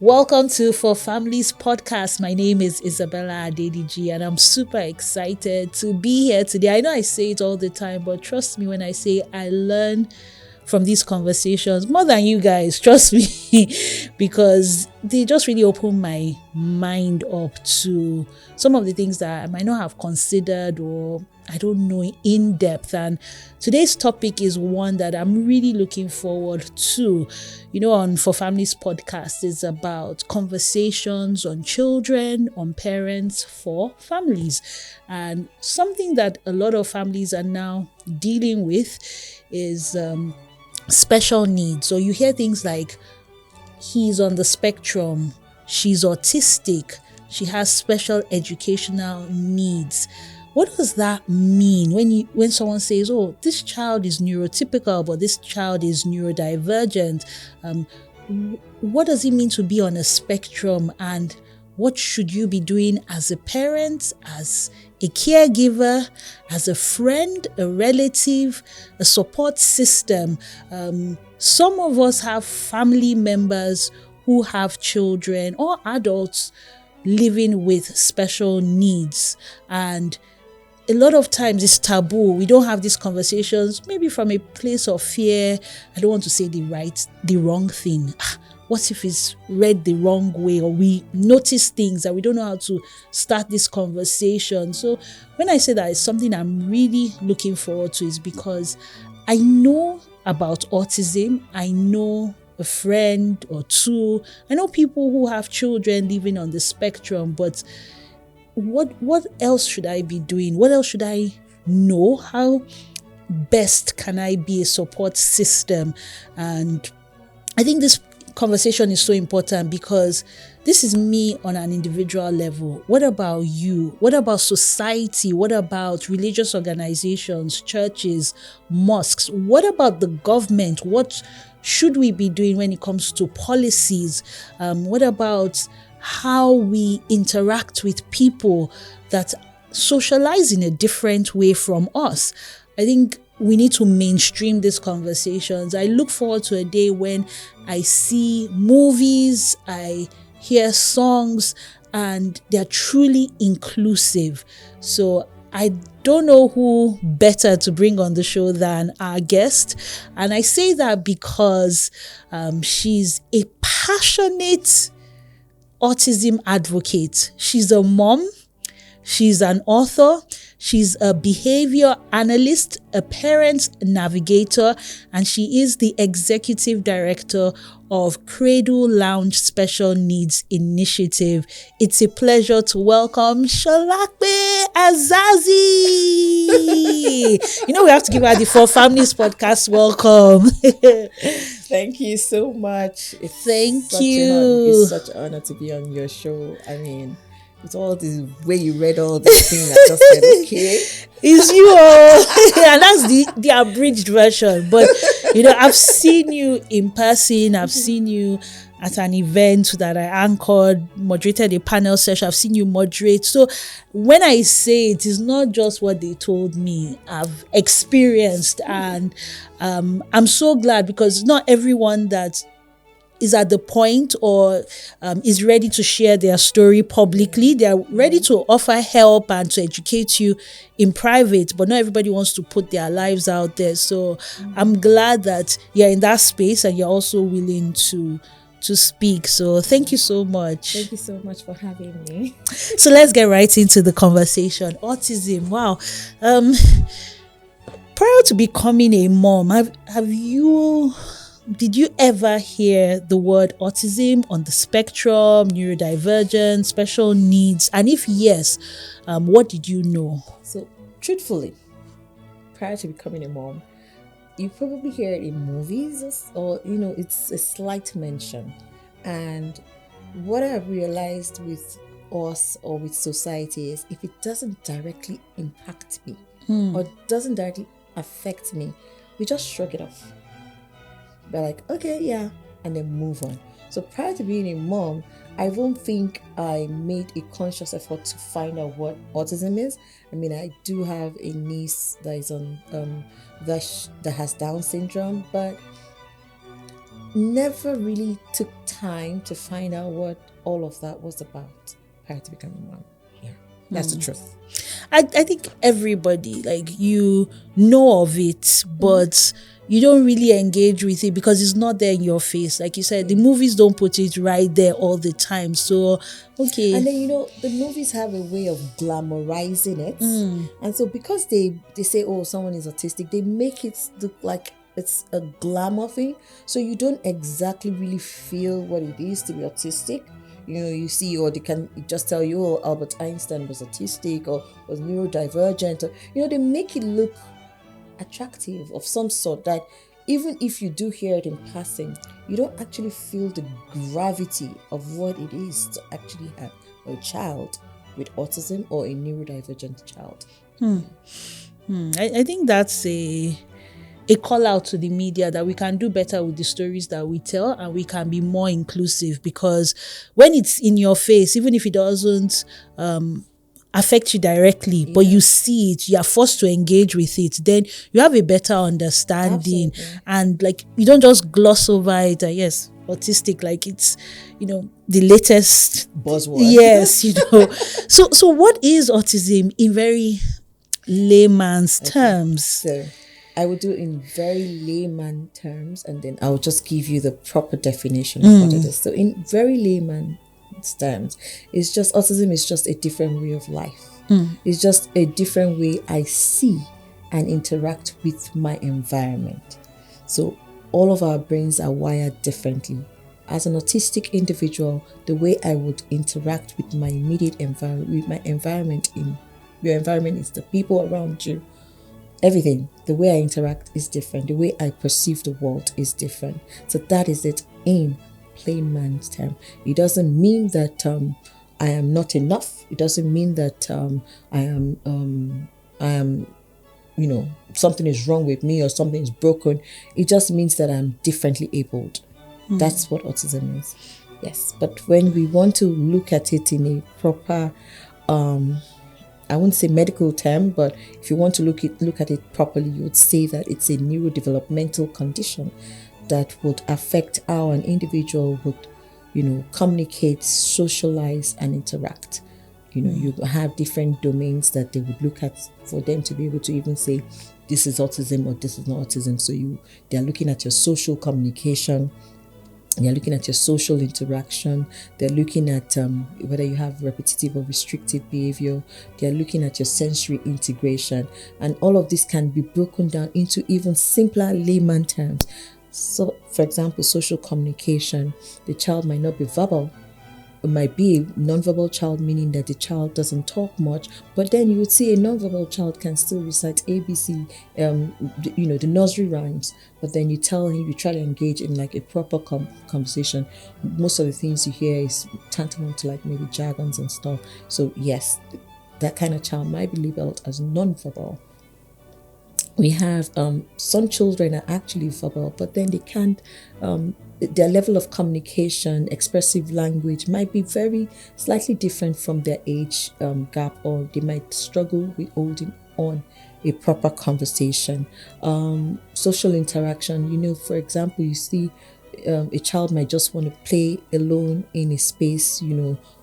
Welcome to ForFamilies Podcast. My name is Isabella and I'm super excited to be here today. I know I say it all the time, but trust me when I say I learn from these conversations more than you guys, trust me, because they just really open my mind up to some of the things that I might not have considered or I don't know in depth. And today's topic is one that I'm really looking forward to. On ForFamilies Podcast is about conversations on children, on parents, for families. And something that a lot of families are now dealing with is special needs. So you hear things like, he's on the spectrum, she's autistic, she has special educational needs. What does that mean when someone says, oh, this child is neurotypical, but this child is neurodivergent? What does it mean to be on a spectrum, and what should you be doing as a parent, as a caregiver, as a friend, a relative, a support system? Some of us have family members who have children or adults living with special needs, and a lot of times it's taboo. We don't have these conversations, maybe from a place of fear. I don't want to say the wrong thing. What if it's read the wrong way, or we notice things that we don't know how to start this conversation? So when I say that it's something I'm really looking forward to, is because I know about autism. I know a friend or two. I know people who have children living on the spectrum, but what else should I be doing? What else should I know? How best can I be a support system? And I think this conversation is so important because this is me on an individual level. What about you? What about society? What about religious organizations, churches, mosques? What about the government? What should we be doing when it comes to policies? What about how we interact with people that socialize in a different way from us? I think we need to mainstream these conversations. I look forward to a day when I see movies, I hear songs, and they're truly inclusive. So I don't know who better to bring on the show than our guest. And I say that because she's a passionate autism advocate. She's a mom, she's an author, she's a behavior analyst, a parent navigator, and she is the executive director of Cradle Lounge Special Needs Initiative. It's a pleasure to welcome Solape Azazi. We have to give her the ForFamilies Podcast welcome. Thank you so much. It's such an honor to be on your show. I mean, with all this way you read all this thing, I just said, okay. It's you all. And that's the abridged version. But, I've seen you in person. I've seen you at an event that I anchored, moderated a panel session. I've seen you moderate. So when I say it is not just what they told me, I've experienced. And I'm so glad, because not everyone that is at the point or is ready to share their story publicly. They are ready to offer help and to educate you in private, but not everybody wants to put their lives out there. So I'm glad that you're in that space and you're also willing to speak. So thank you so much. Thank you so much for having me. So let's get right into the conversation. Autism. Wow. Prior to becoming a mom, did you ever hear the word autism, on the spectrum, neurodivergence, special needs? And if yes, what did you know? So, truthfully, prior to becoming a mom, you probably hear it in movies or, it's a slight mention. And what I've realized with us or with society is, if it doesn't directly impact me or doesn't directly affect me, we just shrug it off. They're like, okay, yeah, and then move on. So prior to being a mom, I don't think I made a conscious effort to find out what autism is. I mean, I do have a niece that is on that has Down syndrome, but never really took time to find out what all of that was about prior to becoming one. Yeah, that's the truth. I think everybody, like, you know of it, but you don't really engage with it because it's not there in your face. Like you said, the movies don't put it right there all the time. So, okay. And then, the movies have a way of glamorizing it. And so because they say, oh, someone is autistic, they make it look like it's a glamour thing. So you don't exactly really feel what it is to be autistic. You see, or they can just tell you, oh, Albert Einstein was autistic or was neurodivergent. Or, they make it look attractive of some sort that even if you do hear it in passing, you don't actually feel the gravity of what it is to actually have a child with autism or a neurodivergent child. I think that's a call out to the media that we can do better with the stories that we tell, and we can be more inclusive, because when it's in your face, even if it doesn't affect you directly, but you see it, you are forced to engage with it, then you have a better understanding. Absolutely. And like, you don't just gloss over it. Yes, autistic, like it's the latest buzzword. Yes. So what is autism in very layman's terms? So I will do it in very layman terms, and then I'll just give you the proper definition of what it is. So in very layman terms, it's just, autism is just a different way of life. It's just a different way I see and interact with my environment. So all of our brains are wired differently. As an autistic individual, the way I would interact with my immediate environment, with my environment, your environment is the people around you. Everything, the way I interact is different. The way I perceive the world is different. So that is it in plain man's term. It doesn't mean that I am not enough. It doesn't mean that I am something is wrong with me or something is broken. It just means that I'm differently abled. That's what autism is. Yes, but when we want to look at it in a proper I wouldn't say medical term, but if you want to look at it properly, you would say that it's a neurodevelopmental condition that would affect how an individual would, communicate, socialize, and interact. You have different domains that they would look at for them to be able to even say, this is autism or this is not autism. So they're looking at your social communication. They're looking at your social interaction. They're looking at whether you have repetitive or restrictive behavior. They're looking at your sensory integration. And all of this can be broken down into even simpler layman terms. So, for example, social communication. The child might not be verbal. It might be a nonverbal child, meaning that the child doesn't talk much, but then you would see a nonverbal child can still recite ABC, the nursery rhymes, but then you tell him, you try to engage in like a proper conversation. Most of the things you hear is tantamount to like maybe jargons and stuff. So yes, that kind of child might be labeled as nonverbal. We have some children are actually verbal, but then they can't, their level of communication, expressive language might be very slightly different from their age gap, or they might struggle with holding on a proper conversation. Social interaction, for example, you see a child might just want to play alone in a space.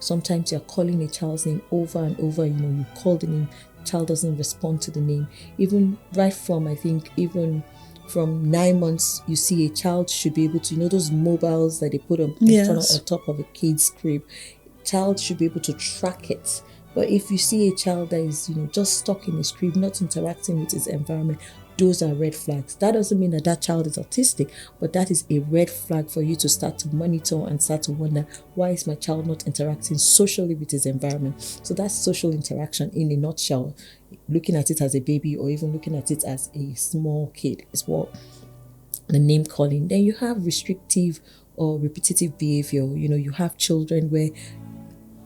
Sometimes you're calling a child's name over and over, you call the name, child doesn't respond to the name. Even right from, I think, even from 9 months, you see a child should be able to, those mobiles that they put on top of a kid's crib. Child should be able to track it. But if you see a child that is, just stuck in his crib, not interacting with his environment, those are red flags. That doesn't mean that child is autistic, but that is a red flag for you to start to monitor and start to wonder, why is my child not interacting socially with his environment? So that's social interaction in a nutshell. Looking at it as a baby, or even looking at it as a small kid, is what the name calling. Then you have restrictive or repetitive behavior. You have children where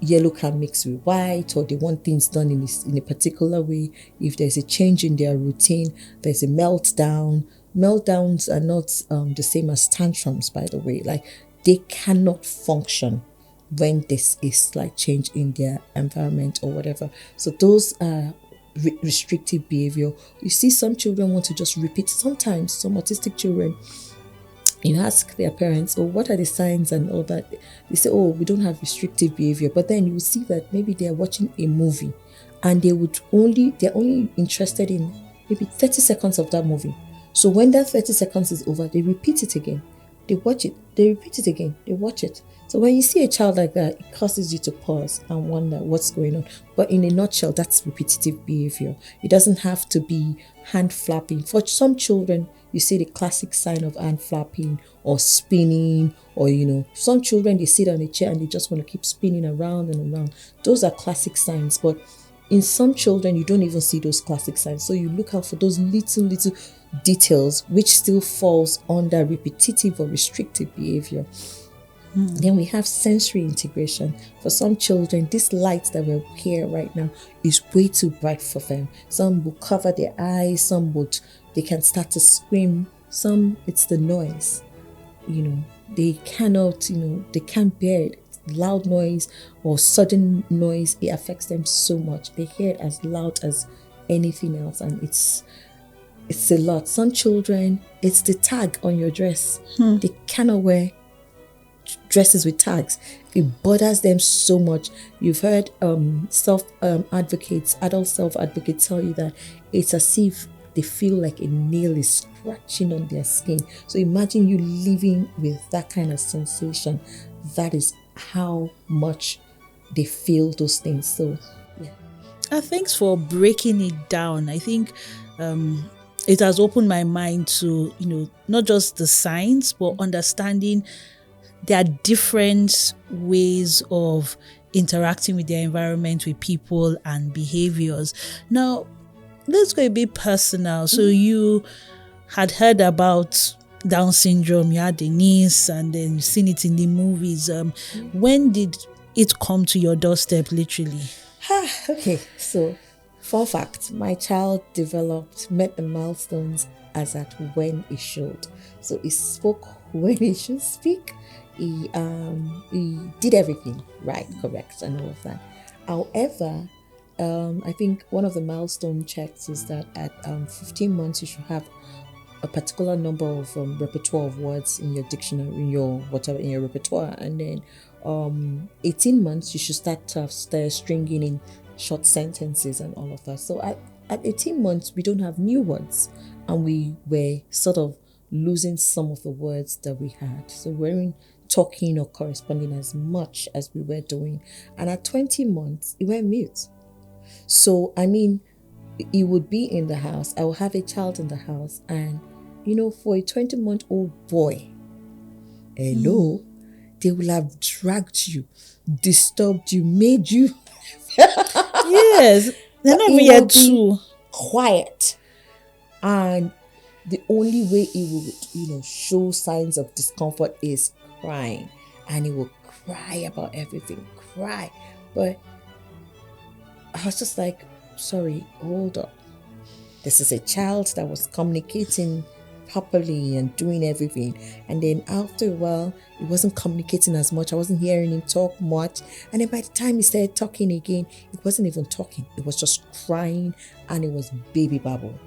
yellow can mix with white, or they want things done in a particular way. If there's a change in their routine, there's a meltdown. Meltdowns are not the same as tantrums, by the way. Like, they cannot function when there's a slight change in their environment or whatever. So those are restrictive behavior. You see some children want to just repeat. Sometimes some autistic children, you ask their parents, oh, what are the signs and all that? They say, oh, we don't have restrictive behavior. But then you see that maybe they're watching a movie and they're only interested in maybe 30 seconds of that movie. So when that 30 seconds is over, they repeat it again. They watch it, they repeat it again, they watch it. So when you see a child like that, it causes you to pause and wonder what's going on. But in a nutshell, that's repetitive behavior. It doesn't have to be hand flapping. For some children, you see the classic sign of hand flapping or spinning, or some children, they sit on a chair and they just want to keep spinning around and around. Those are classic signs. But in some children, you don't even see those classic signs. So you look out for those little details which still falls under repetitive or restrictive behavior. Then we have sensory integration. For some children, this light that we're here right now is way too bright for them. Some will cover their eyes, they can start to scream. Some, it's the noise. They cannot, they can't bear it. Loud noise or sudden noise, it affects them so much. They hear it as loud as anything else, and it's a lot. Some children, it's the tag on your dress. They cannot wear dresses with tags. It bothers them so much. You've heard adult self-advocates tell you that it's as if they feel like a nail is scratching on their skin. So imagine you living with that kind of sensation. That is how much they feel those things. So yeah. Thanks for breaking it down. I think it has opened my mind to not just the signs, but understanding there are different ways of interacting with their environment, with people and behaviors. Now, let's go a bit personal. So you had heard about Down syndrome, you had the niece, and then you've seen it in the movies. When did it come to your doorstep, literally? Okay, so fun fact, my child met the milestones as at when he should. So he spoke when he should speak. He did everything right, correct, and all of that. However, I think one of the milestone checks is that at 15 months you should have a particular number of repertoire of words in your dictionary, in your repertoire, and then 18 months you should start stringing in short sentences and all of that. So at 18 months we don't have new words, and we were sort of losing some of the words that we had. So we weren't talking or corresponding as much as we were doing. And at 20 months, he went mute. So, I mean, he would be in the house. I will have a child in the house. And, for a 20-month-old boy, they will have dragged you, disturbed you, made you. Yes. They're not even yet too quiet. And the only way he will, show signs of discomfort is crying. And he will cry about everything. Cry. But I was just like, sorry, hold up. This is a child that was communicating properly and doing everything. And then after a while, he wasn't communicating as much. I wasn't hearing him talk much. And then by the time he started talking again, it wasn't even talking. It was just crying, and it was baby babble.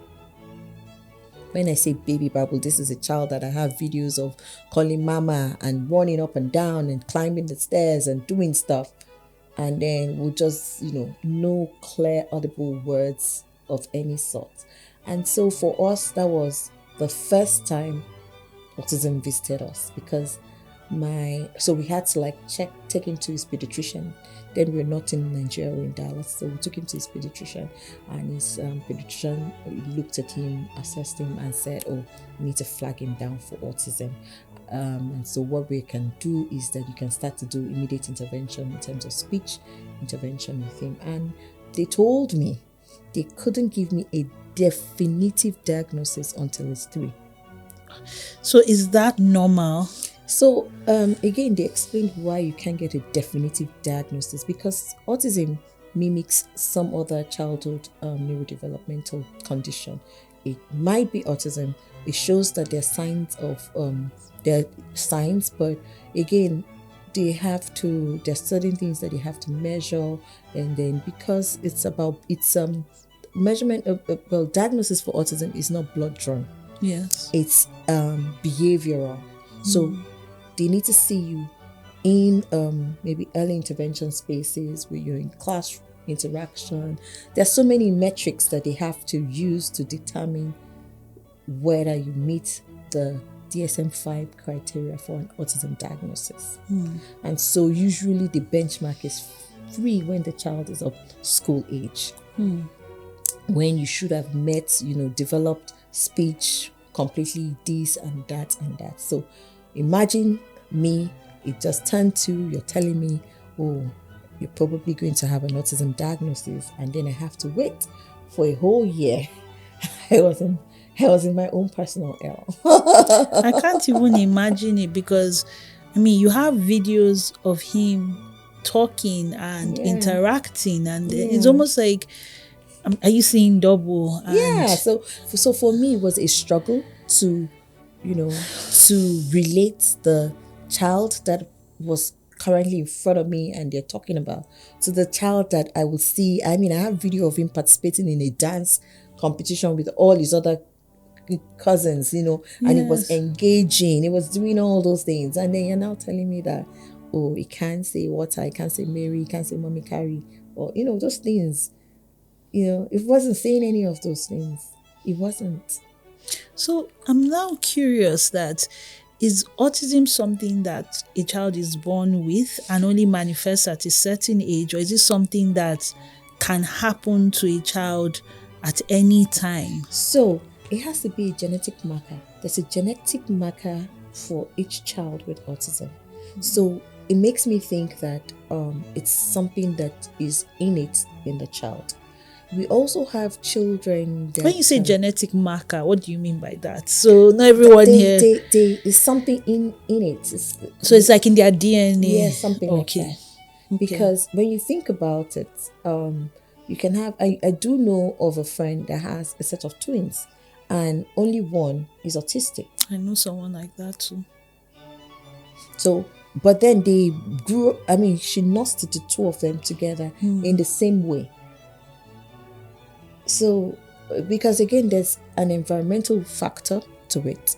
When I say baby babble, this is a child that I have videos of calling mama and running up and down and climbing the stairs and doing stuff. And then we'll just, no clear audible words of any sort. And so for us, that was the first time autism visited us, because so we had to take him to his pediatrician. Then we're not in Nigeria, we're in Dallas. So we took him to his pediatrician, and his pediatrician looked at him, assessed him, and said, oh, we need to flag him down for autism. And so what we can do is that you can start to do immediate intervention in terms of speech intervention with him. And they told me they couldn't give me a definitive diagnosis until he's 3. So is that normal? So again, they explained why you can't get a definitive diagnosis, because autism mimics some other childhood neurodevelopmental condition. It might be autism. It shows that there are signs, but again, there's certain things that they have to measure, and then because it's measurement of diagnosis for autism is not blood drawn. Yes, it's behavioral. So they need to see you in maybe early intervention spaces where you're in class interaction. There's so many metrics that they have to use to determine whether you meet the DSM-5 criteria for an autism diagnosis. And so usually the benchmark is 3 when the child is of school age. When you should have met, developed speech completely, this and that and that. So imagine me, it just turned 2, you're telling me, oh, you're probably going to have an autism diagnosis, and then I have to wait for a whole year. I was in my own personal hell. I can't even imagine it, because you have videos of him talking and interacting, and it's almost like, are you seeing double? And so for me it was a struggle to to relate the child that was currently in front of me and they're talking about to the child that I will see. I have video of him participating in a dance competition with all his other cousins, and it was engaging, it was doing all those things, and then you're now telling me that, oh, he can't say water, he can't say Mary, he can't say mommy carry, or those things. It wasn't saying any of those things. It wasn't. So I'm now curious, that is autism something that a child is born with and only manifests at a certain age, or is it something that can happen to a child at any time? So it has to be a genetic marker. There's a genetic marker for each child with autism. So it makes me think that it's something that is innate in the child. We also have children that... When you say genetic marker, what do you mean by that? So not everyone here... There's something in it. So it's like in their DNA? Yeah, something like that. Because when you think about it, you can have... I do know of a friend that has a set of twins, and only one is autistic. I know someone like that too. So, but then they grew... she nursed the 2 of them together in the same way. So, because again, there's an environmental factor to it.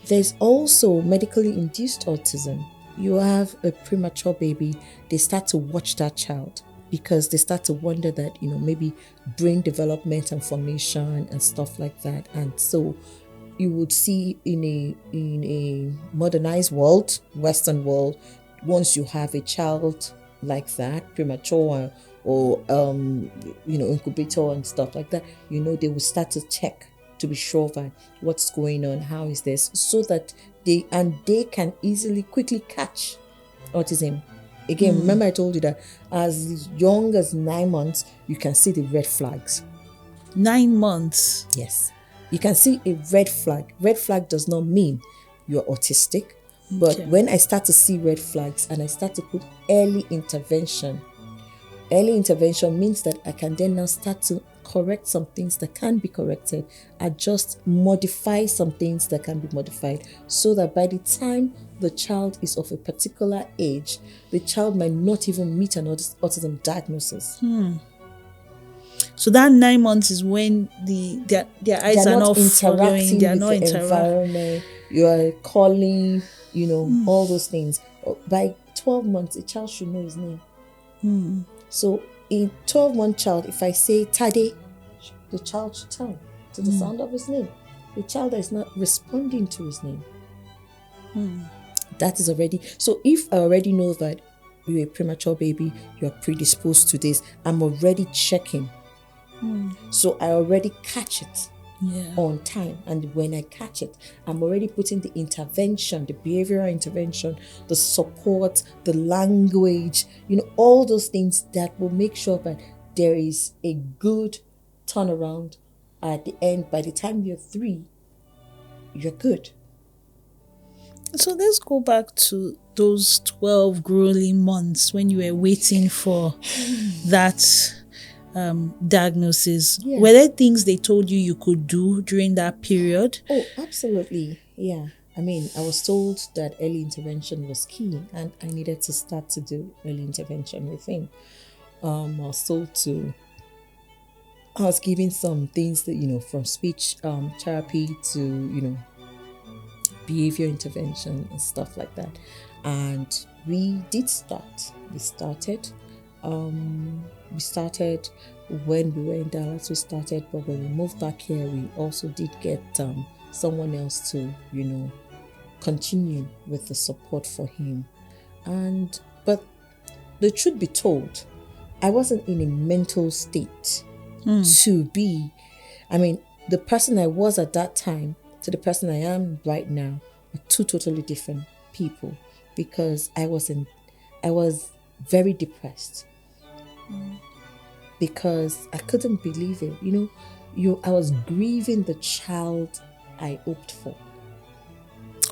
There's also medically induced autism. You have a premature baby, they start to watch that child because they start to wonder that, maybe brain development and formation and stuff like that. And so you would see in a modernized world, Western world, once you have a child like that, premature or incubator and stuff like that, they will start to check to be sure that what's going on, how is this, so that they can quickly catch autism. Again, remember I told you that as young as 9 months, you can see the red flags. 9 months? Yes. You can see a red flag. Red flag does not mean you're autistic. But when I start to see red flags and I start to put early intervention means that I can then now start to correct some things that can be corrected, adjust, modify some things that can be modified, so that by the time the child is of a particular age, the child might not even meet an autism diagnosis. So that 9 months is when their eyes are not following, they are not interacting with the environment. You are calling, all those things. By 12 months, a child should know his name. So a 12-month child, if I say Tade, the child should turn to the sound of his name. The child that is not responding to his name. That is already... So if I already know that you're a premature baby, you're predisposed to this, I'm already checking. So I already catch it on time. And when I catch it, I'm already putting the intervention, the behavioral intervention, the support, the language, all those things that will make sure that there is a good turnaround at the end. By the time you're 3, you're good. So let's go back to those 12 grueling months when you were waiting for that diagnosis. Were there things they told you could do during that period? Oh, absolutely. Yeah. I was told that early intervention was key, and I needed to start to do early intervention with him. I was given some things that, from speech therapy to, behavior intervention and stuff like that. And we did start. We started when we were in Dallas. We started, but when we moved back here, we also did get someone else to, continue with the support for him. But the truth be told, I wasn't in a mental state to be. I mean, the person I was at that time to the person I am right now are two totally different people, because I was very depressed because I couldn't believe it. I was grieving the child I hoped for.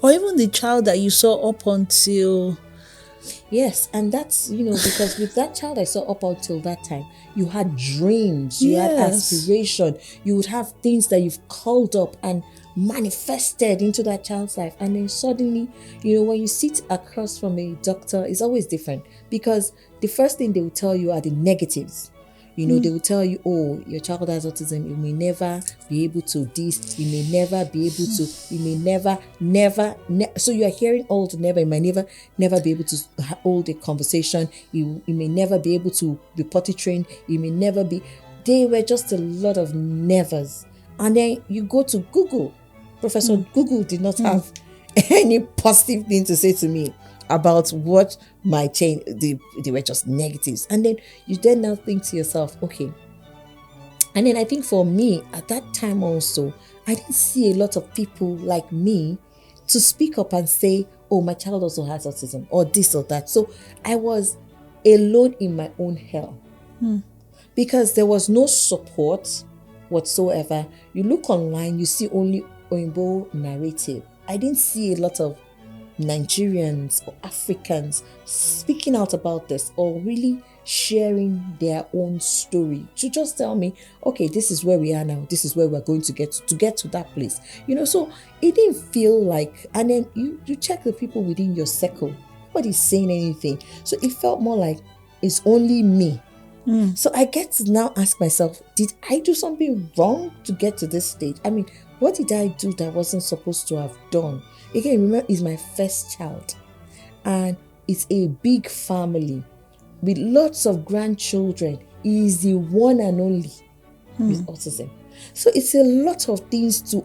Or even the child that you saw up until... Yes, and that's, because with that child I saw up until that time, you had dreams, you had aspiration, you would have things that you've called up and manifested into that child's life. And then suddenly, when you sit across from a doctor, it's always different, because the first thing they will tell you are the negatives. They will tell you, oh, your child has autism, you may never be able to this, you may never be able to, you may never. So you are hearing all the never, you might never be able to hold a conversation, you may never be able to be potty trained, you may never be. They were just a lot of nevers. And then you go to Google. Professor Google did not have any positive thing to say to me about what might change. They were just negatives. And then you then now think to yourself, okay. And then I think for me at that time also, I didn't see a lot of people like me to speak up and say, oh, my child also has autism or this or that. So I was alone in my own hell because there was no support whatsoever. You look online, you see only Oimbo narrative. I didn't see a lot of Nigerians or Africans speaking out about this or really sharing their own story to just tell me, okay, this is where we are now, this is where we're going to get to that place. So it didn't feel like, and then you check the people within your circle, nobody's saying anything. So it felt more like it's only me. So I get to now ask myself, did I do something wrong to get to this stage? I mean, what did I do that I wasn't supposed to have done? Again, remember, it's my first child. And it's a big family with lots of grandchildren. He is the one and only with autism. So it's a lot of things to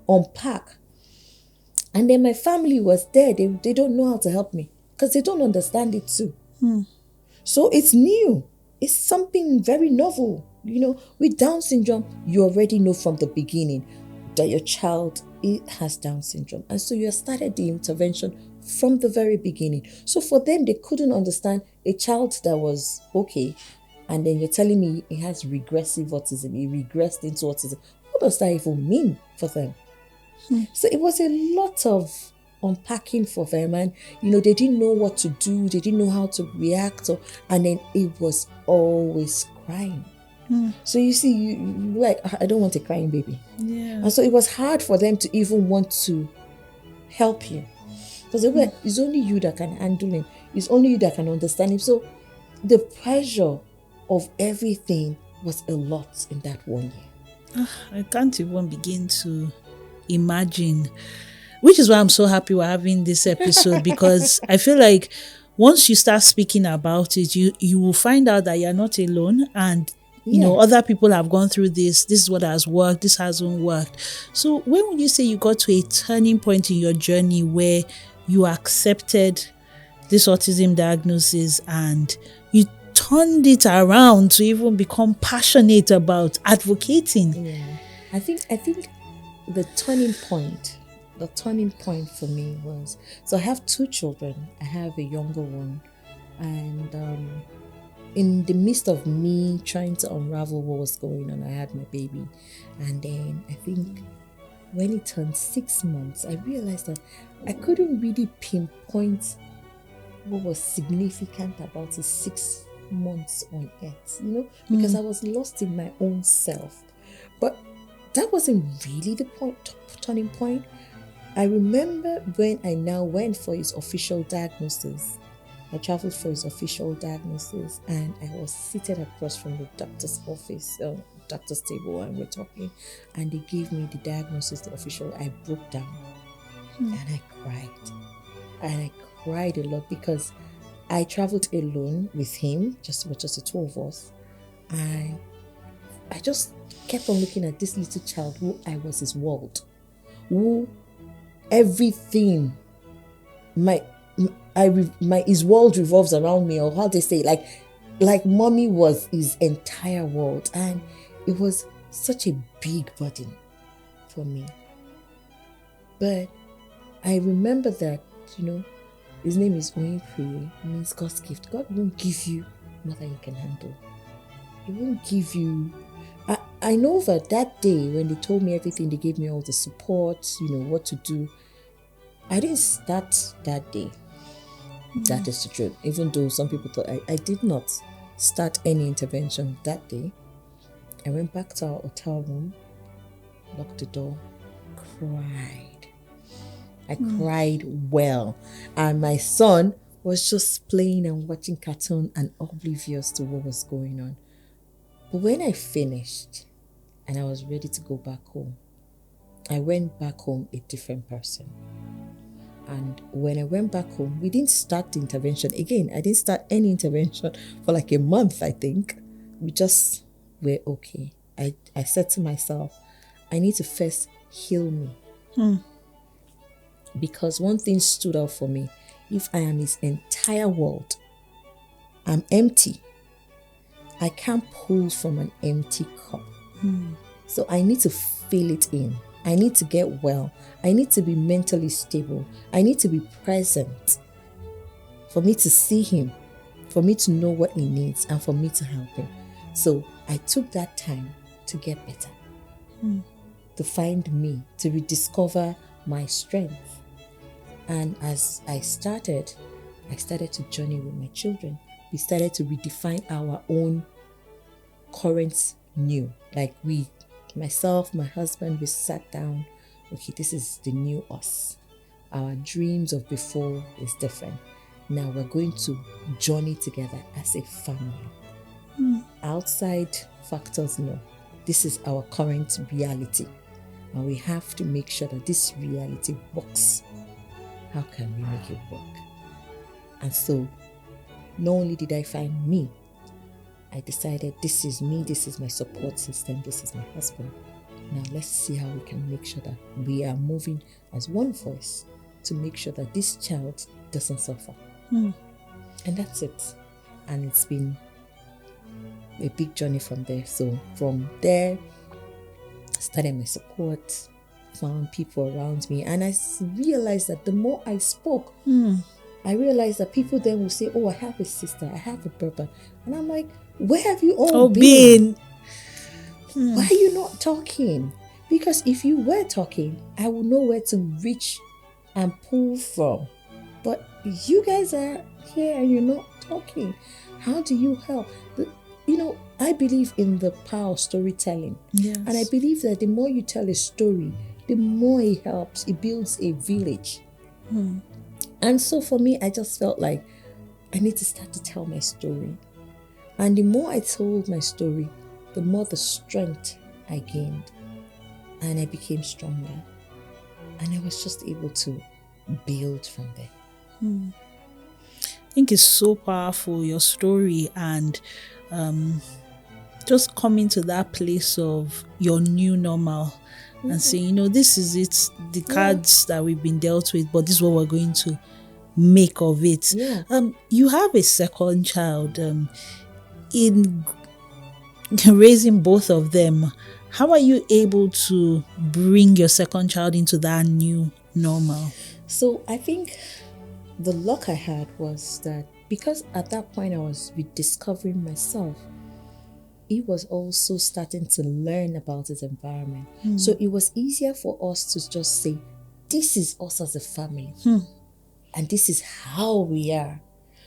unpack. And then my family was there. They don't know how to help me because they don't understand it too. So it's new. It's something very novel. With Down syndrome, you already know from the beginning that your child has Down syndrome. And so you started the intervention from the very beginning. So for them, they couldn't understand a child that was okay. And then you're telling me he has regressive autism. He regressed into autism. What does that even mean for them? So it was a lot of unpacking for them. And, they didn't know what to do. They didn't know how to react. And then it was always crying. So you see, you like, I don't want a crying baby. Yeah. And so it was hard for them to even want to help you. Because they were like, it's only you that can handle him. It's only you that can understand him. So the pressure of everything was a lot in that 1 year. I can't even begin to imagine. Which is why I'm so happy we're having this episode, because I feel like once you start speaking about it, you will find out that you're not alone, and other people have gone through this. This is what has worked. This hasn't worked. So when would you say you got to a turning point in your journey where you accepted this autism diagnosis and you turned it around to even become passionate about advocating? Yeah, I think the turning point for me was, so I have 2 children. I have a younger one, and in the midst of me trying to unravel what was going on, I had my baby. And then I think when it turned 6 months, I realized that I couldn't really pinpoint what was significant about the 6 months on earth, because I was lost in my own self. But that wasn't really the turning point. I remember when I now went for his official diagnosis. I traveled for his official diagnosis, and I was seated across from the doctor's office, doctor's table, and we're talking, and they gave me the diagnosis, the official. I broke down. And I cried. And I cried a lot because I traveled alone with him, just the two of us. And I just kept on looking at this little child who I was his world, who everything, his world revolves around me, or how they say, like mommy was his entire world. And it was such a big burden for me. But I remember that, his name is Onipri, means God's gift. God won't give you more than you can handle. He won't give you. I know that day when they told me everything, they gave me all the support, what to do. I didn't start that day. That is the truth. Even though some people thought I did not start any intervention that day. I went back to our hotel room, locked the door, cried. I cried well. And my son was just playing and watching cartoon and oblivious to what was going on. But when I finished and I was ready to go back home, I went back home a different person. And when I went back home, we didn't start the intervention. Again, I didn't start any intervention for like a month, I think. We just were okay. I said to myself, I need to first heal me. Because one thing stood out for me. If I am his entire world, I'm empty. I can't pull from an empty cup. So I need to fill it in. I need to get well. I need to be mentally stable. I need to be present for me to see him, for me to know what he needs, and for me to help him. So I took that time to get better, to find me, to rediscover my strength. And as I started to journey with my children. We started to redefine our own current new. Like myself, my husband, we sat down. Okay, this is the new us. Our dreams of before is different. Now we're going to journey together as a family. Outside factors, no. This is our current reality. And we have to make sure that this reality works. How can we make it work? And so, not only did I find me, I decided this is me, this is my support system, this is my husband. Now let's see how we can make sure that we are moving as one voice to make sure that this child doesn't suffer. And that's it. And it's been a big journey from there. So from there, I started my support, found people around me, and I realized that the more I spoke, I realized that people then will say, oh, I have a sister, I have a brother. And I'm like, where have you all been? Why are you not talking? Because if you were talking, I would know where to reach and pull from. But you guys are here and you're not talking. How do you help? I believe in the power of storytelling. Yes. And I believe that the more you tell a story, the more it helps. It builds a village. And so for me, I just felt like I need to start to tell my story. And the more I told my story, the more the strength I gained. And I became stronger. And I was just able to build from there. I think it's so powerful, your story, and just coming to that place of your new normal and saying, this is it, the cards that we've been dealt with, but this is what we're going to make of it. Yeah. You have a second child. In raising both of them, how are you able to bring your second child into that new normal? So I think the luck I had was that because at that point I was rediscovering myself, he was also starting to learn about his environment. So it was easier for us to just say, this is us as a family. And this is how we are.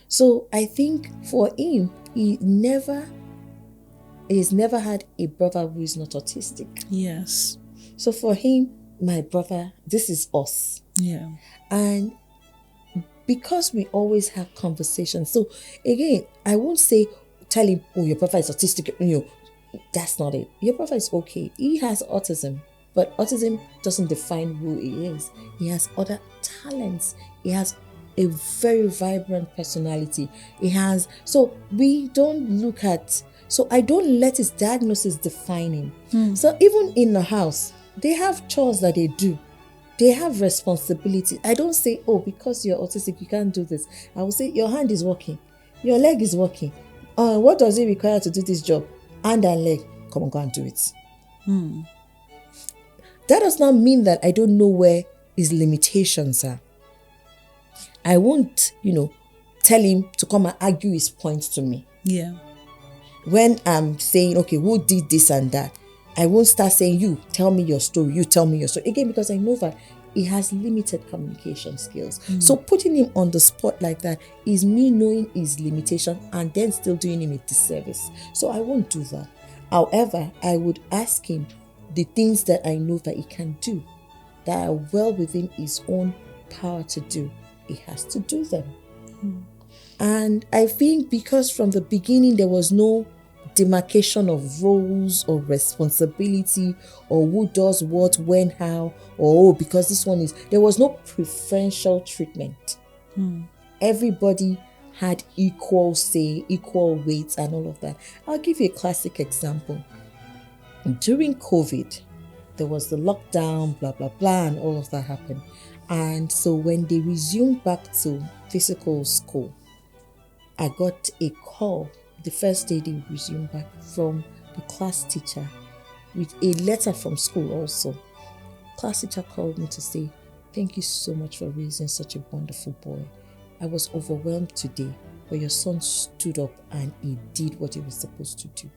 So I think for him, he's never had a brother who is not autistic. Yes. So for him, my brother, this is us. Yeah. And because we always have conversations. So again, I won't tell him, oh, your brother is autistic. That's not it. Your brother is okay. He has autism. But autism doesn't define who he is. He has other talents. He has a very vibrant personality. So we don't look at, so I don't let his diagnosis define him. So even in the house, they have chores that they do. They have responsibility. I don't say, oh, because you're autistic, you can't do this. I will say, your hand is working. Your leg is working. What does it require to do this job? Hand and leg. Come on, go and do it. That does not mean that I don't know where his limitations are. I won't, tell him to come and argue his points to me. Yeah. When I'm saying, okay, who did this and that, I won't start saying, you tell me your story, you tell me your story. Again, because I know that he has limited communication skills. So putting him on the spot like that is me knowing his limitation and then still doing him a disservice. So I won't do that. However, I would ask him the things that I know that he can do, that are well within his own power to do. He has to do them. And I think because from the beginning there was no demarcation of roles or responsibility or who does what, when, how, or because this one is, there was no preferential treatment. Everybody had equal say, equal weight and all of that. I'll give you a classic example. During COVID, there was the lockdown, blah, blah, blah, and all of that happened. And so when they resumed back to physical school, I got a call the first day they resumed back from the class teacher with a letter from school also. Class teacher called me to say, thank you so much for raising such a wonderful boy. I was overwhelmed today, but your son stood up and he did what he was supposed to do.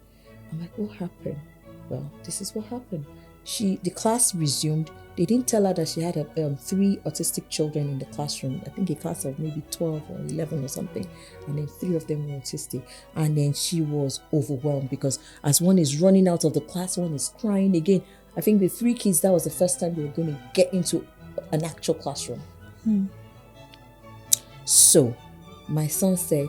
I'm like, what happened? Well, this is what happened. The class resumed. They didn't tell her that she had 3 autistic children in the classroom. I think a class of maybe 12 or 11 or something. And then 3 of them were autistic. And then she was overwhelmed because as one is running out of the class, one is crying again. I think the 3 kids, that was the first time they were going to get into an actual classroom. So my son said,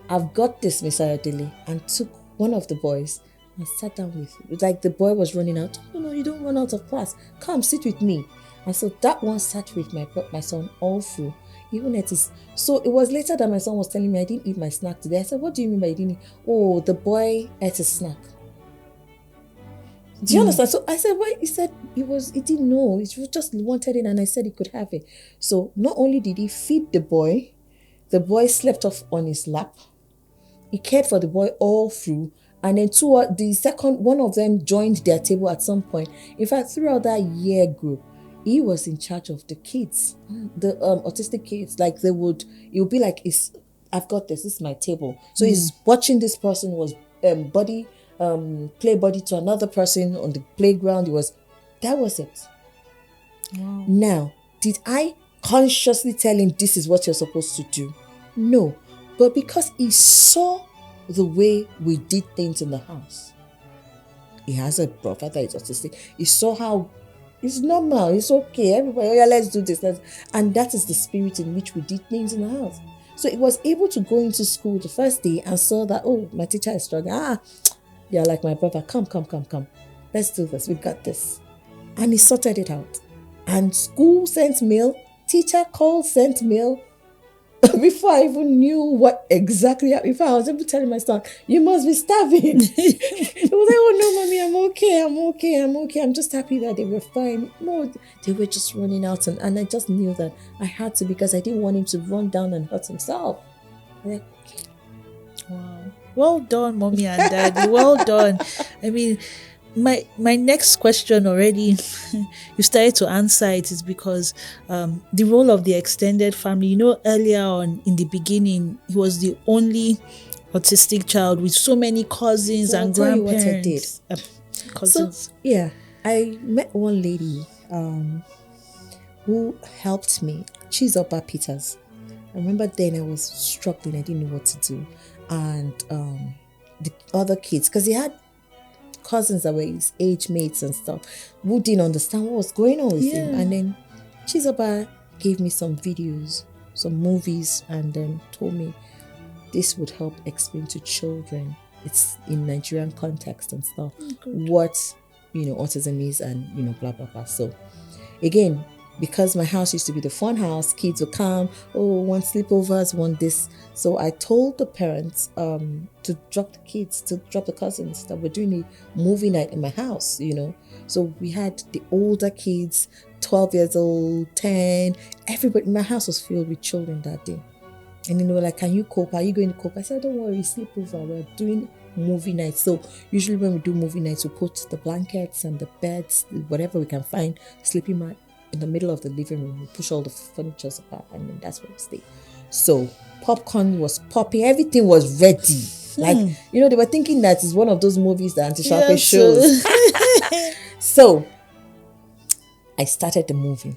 I've got this, Miss Ayodele, and took one of the boys and sat down with, like the boy was running out. Oh no, you don't run out of class. Come sit with me. And so that one sat with my son all through. Even at his, so it was later that my son was telling me, I didn't eat my snack today. I said, what do you mean by you didn't eat? Oh, the boy ate his snack. Do you understand? So I said, why? He said he didn't know. He just wanted it and I said he could have it. So not only did he feed the boy slept off on his lap. He cared for the boy all through. And then one of them joined their table at some point. In fact, throughout that year group, he was in charge of the kids, the autistic kids. Like it would be like, I've got this is my table. So he's watching this person was play buddy to another person on the playground. That was it. Wow. Now, did I consciously tell him this is what you're supposed to do? No, but because he saw the way we did things in the house. He has a brother that is autistic. He saw how it's normal, it's okay, everybody, let's do this. And that is the spirit in which we did things in the house. So he was able to go into school the first day and saw that, oh, my teacher is struggling. You're like my brother, come. Let's do this, we got this. And he sorted it out. And school sent mail, teacher called, sent mail. Before I even knew what exactly happened, before I was able to tell my son, you must be starving. He was like, oh no, mommy, I'm okay. I'm just happy that they were fine. No, they were just running out. And I just knew that I had to because I didn't want him to run down and hurt himself. Like, wow. Well done, mommy and daddy. Well done. I mean, my next question already, you started to answer it, is because the role of the extended family. Earlier on in the beginning, he was the only autistic child with so many cousins so and I'll tell grandparents. You what I did. Cousins. So, yeah, I met one lady who helped me. She's up at Peters. I remember then I was struggling. I didn't know what to do. And the other kids, because he had cousins that were his age mates and stuff, who didn't understand what was going on with him. And then Chizoba gave me some videos, some movies, and then told me this would help explain to children, it's in Nigerian context and stuff, what autism is, and blah blah blah. So again, because my house used to be the fun house, kids would come, want sleepovers, want this. So I told the parents to drop the cousins, that we're doing a movie night in my house, So we had the older kids, 12 years old, 10, everybody. My house was filled with children that day. And then they were like, can you cope? Are you going to cope? I said, don't worry, sleepover. We're doing movie nights. So usually when we do movie nights, we put the blankets and the beds, whatever we can find, sleeping mat in the middle of the living room. We push all the furniture apart, and then that's where we stay. So popcorn was popping. Everything was ready. Like, they were thinking that it's one of those movies that Auntie Sharpe shows. So I started the movie.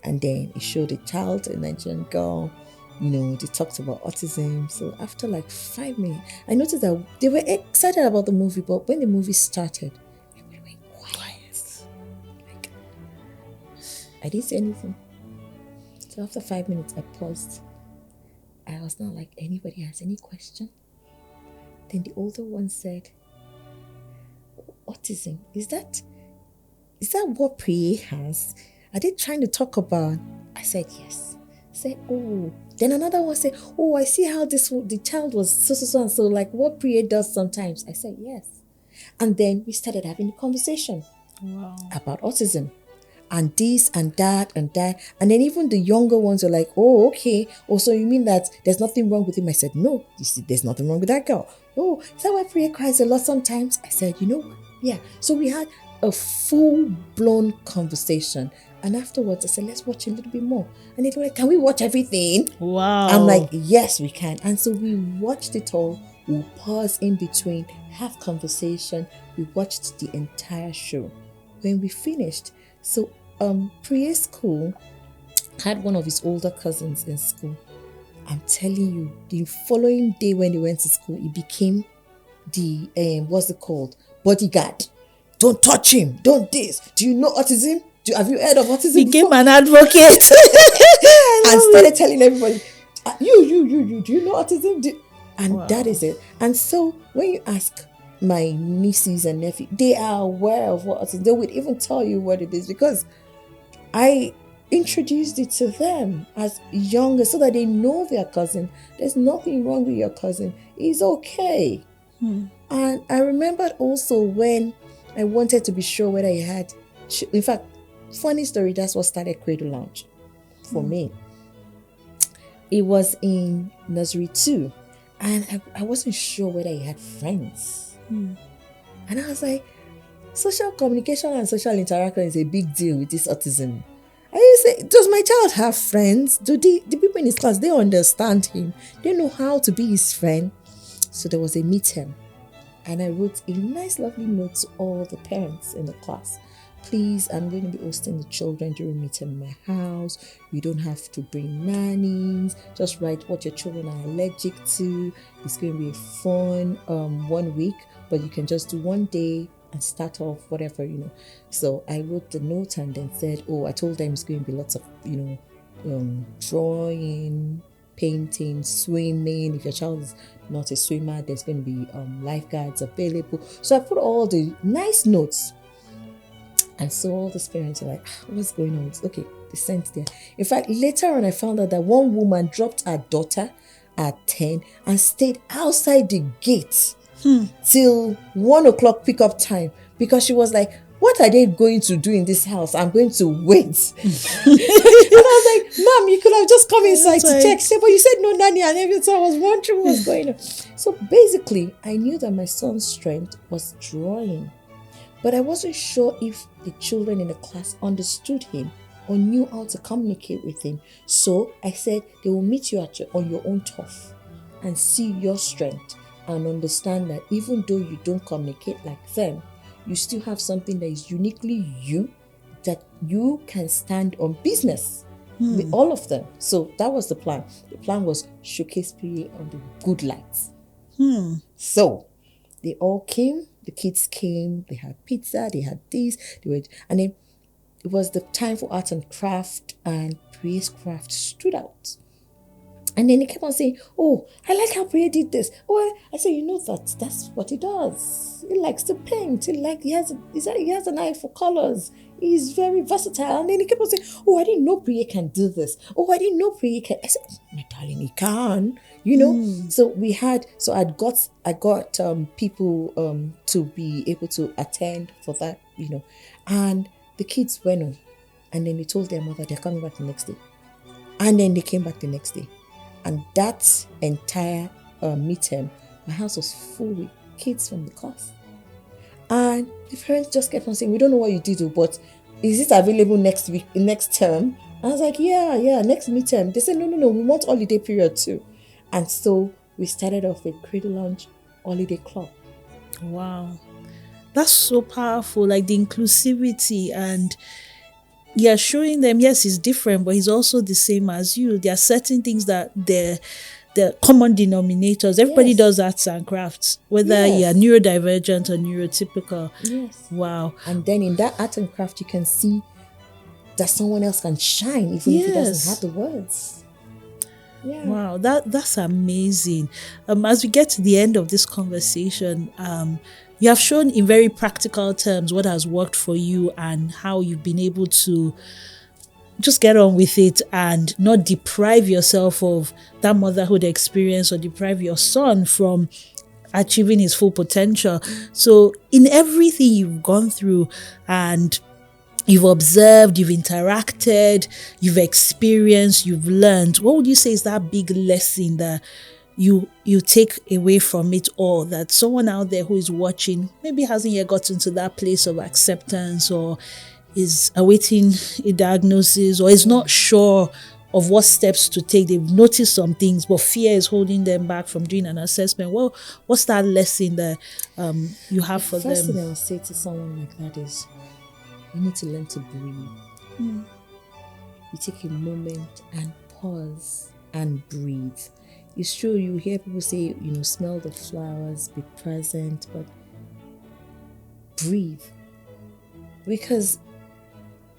And then it showed a child, a Nigerian girl. They talked about autism. So after like 5 minutes, I noticed that they were excited about the movie, but when the movie started, everybody went quiet. Like, I didn't say anything. So after 5 minutes, I paused. I was not like, anybody has any question? Then the older one said, autism, is that what Priye has? Are they trying to talk about? I said, yes. I said, oh. Then another one said, oh, I see how the child was so and so, like what Priye does sometimes. I said, yes. And then we started having a conversation about autism. And this and that and that. And then even the younger ones are like, oh, okay. Oh, so you mean that there's nothing wrong with him? I said, no, you see, there's nothing wrong with that girl. Oh, is that why Priya cries a lot sometimes? I said, you know what? Yeah. So we had a full-blown conversation. And afterwards, I said, let's watch a little bit more. And they were like, can we watch everything? Wow. I'm like, yes, we can. And so we watched it all. We'll pause in between, have conversation. We watched the entire show. When we finished, so Priye's school had one of his older cousins in school. I'm telling you, the following day when he went to school, he became the what's it called? Bodyguard. Don't touch him. Don't this. Do you know autism? Have you heard of autism? Became an advocate. And started telling everybody, you, do you know autism? That is it. And so when you ask my nieces and nephews, they are aware of what autism is. They would even tell you what it is, because I introduced it to them as younger so that they know their cousin. There's nothing wrong with your cousin. He's okay. And I remembered also when I wanted to be sure whether he had, in fact, funny story, that's what started Cradle Lounge for me. It was in nursery 2, and I wasn't sure whether he had friends. And I was like, social communication and social interaction is a big deal with this autism. I used to say, does my child have friends? Do the people in his class, they understand him? They know how to be his friend? So there was a meeting, and I wrote a nice, lovely note to all the parents in the class. Please, I'm going to be hosting the children during meeting in my house. You don't have to bring nannies. Just write what your children are allergic to. It's going to be a fun 1 week, but you can just do 1 day and start off whatever, So I wrote the note and then said, I told them it's going to be lots of, drawing, painting, swimming. If your child is not a swimmer, there's going to be lifeguards available. So I put all the nice notes. And so all the parents are like, what's going on? Okay, they sent there. In fact, later on, I found out that one woman dropped her daughter at 10 and stayed outside the gate till 1 o'clock pickup time, because she was like, what are they going to do in this house? I'm going to wait. And I was like, Mom, you could have just come inside to check. She said, but you said no nanny and everything. So I was wondering what was going on. So basically, I knew that my son's strength was drawing. But I wasn't sure if the children in the class understood him or knew how to communicate with him. So I said they will meet you on your own turf and see your strength and understand that even though you don't communicate like them, you still have something that is uniquely you, that you can stand on business with all of them. So that was the plan. The plan was showcase PA on the good lights. So they all came. The kids came, they had pizza, they had this, and then it was the time for art and craft, and Priye's craft stood out. And then he kept on saying, oh, I like how Priya did this. Oh, I said, that's what he does. He likes to paint. He has an eye for colors. He's very versatile. And then he kept on saying, oh, I didn't know Priya can do this. Oh, I didn't know Priya can. I said, my darling, he can. So I got people to be able to attend for that, and the kids went on, and then they told their mother they're coming back the next day. And then they came back the next day. And that entire midterm, my house was full with kids from the class. And the parents just kept on saying, we don't know what you did, but is it available next term? I was like, yeah, next midterm. They said, no, we want holiday period too. And so we started off with Cradle Lounge Holiday Club. Wow. That's so powerful, like the inclusivity, and you're showing them, yes, he's different, but he's also the same as you. There are certain things that they're common denominators. Everybody does arts and crafts, whether you're neurodivergent or neurotypical. Yes. Wow. And then in that art and craft, you can see that someone else can shine, even if he doesn't have the words. Yeah. Wow, that's amazing. As we get to the end of this conversation, you have shown in very practical terms what has worked for you and how you've been able to just get on with it and not deprive yourself of that motherhood experience or deprive your son from achieving his full potential. So in everything you've gone through and you've observed, you've interacted, you've experienced, you've learned, what would you say is that big lesson that you take away from it all, that someone out there who is watching maybe hasn't yet gotten to that place of acceptance, or is awaiting a diagnosis, or is not sure of what steps to take? They've noticed some things, but fear is holding them back from doing an assessment. Well, what's that lesson that you have for them? The first thing I would say to someone like that is, you need to learn to breathe. You take a moment and pause and breathe. It's true, you hear people say, smell the flowers, be present, but breathe. Because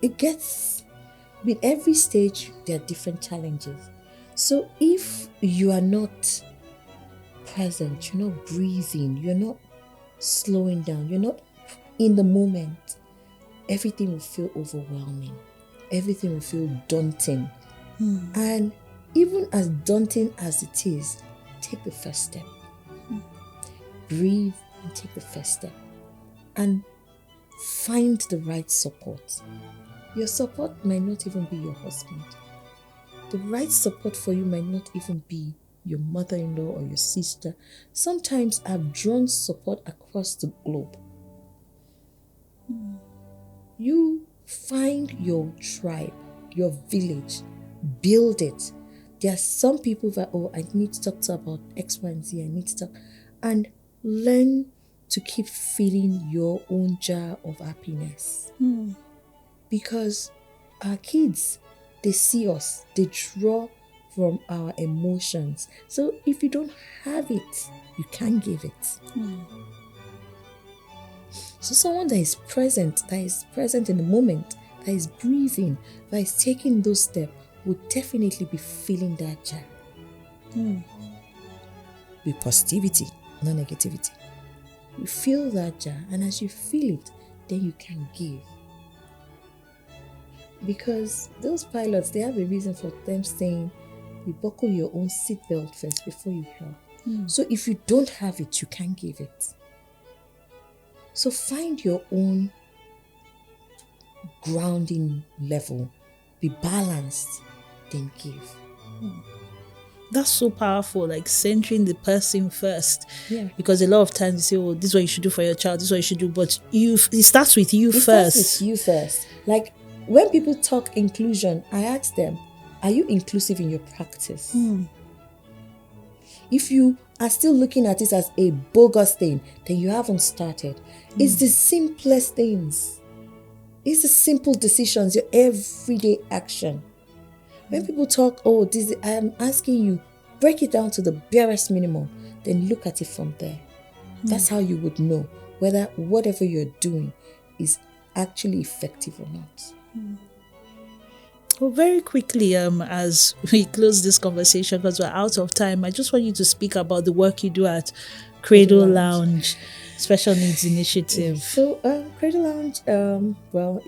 it gets, with every stage, there are different challenges. So if you are not present, you're not breathing, you're not slowing down, you're not in the moment, everything will feel overwhelming. Everything will feel daunting. And even as daunting as it is, take the first step. Breathe and take the first step. And find the right support. Your support might not even be your husband. The right support for you might not even be your mother-in-law or your sister. Sometimes I've drawn support across the globe. You find your tribe, your village, build it. There are some people that, I need to talk to about X, Y, and Z. I need to talk. And learn to keep filling your own jar of happiness. Because our kids, they see us, they draw from our emotions. So if you don't have it, you can't give it. So someone that is present in the moment, that is breathing, that is taking those steps, would definitely be feeling that jar. With positivity, not negativity. You feel that jar, and as you feel it, then you can give. Because those pilots, they have a reason for them saying, you buckle your own seatbelt first before you help. So if you don't have it, you can't give it. So find your own grounding level, be balanced, then give. That's so powerful, like centering the person first. Yeah. Because a lot of times you say, this is what you should do for your child, this is what you should do, but it starts with you first. It starts with you first. Like when people talk inclusion, I ask them, are you inclusive in your practice? If you are still looking at this as a bogus thing, then you haven't started. It's the simplest things. It's the simple decisions, your everyday action. When people talk, I am asking you, break it down to the barest minimum, then look at it from there. That's how you would know whether whatever you're doing is actually effective or not. Well, very quickly, as we close this conversation because we're out of time, I just want you to speak about the work you do at Cradle Lounge Special Needs Initiative. So, Cradle Lounge,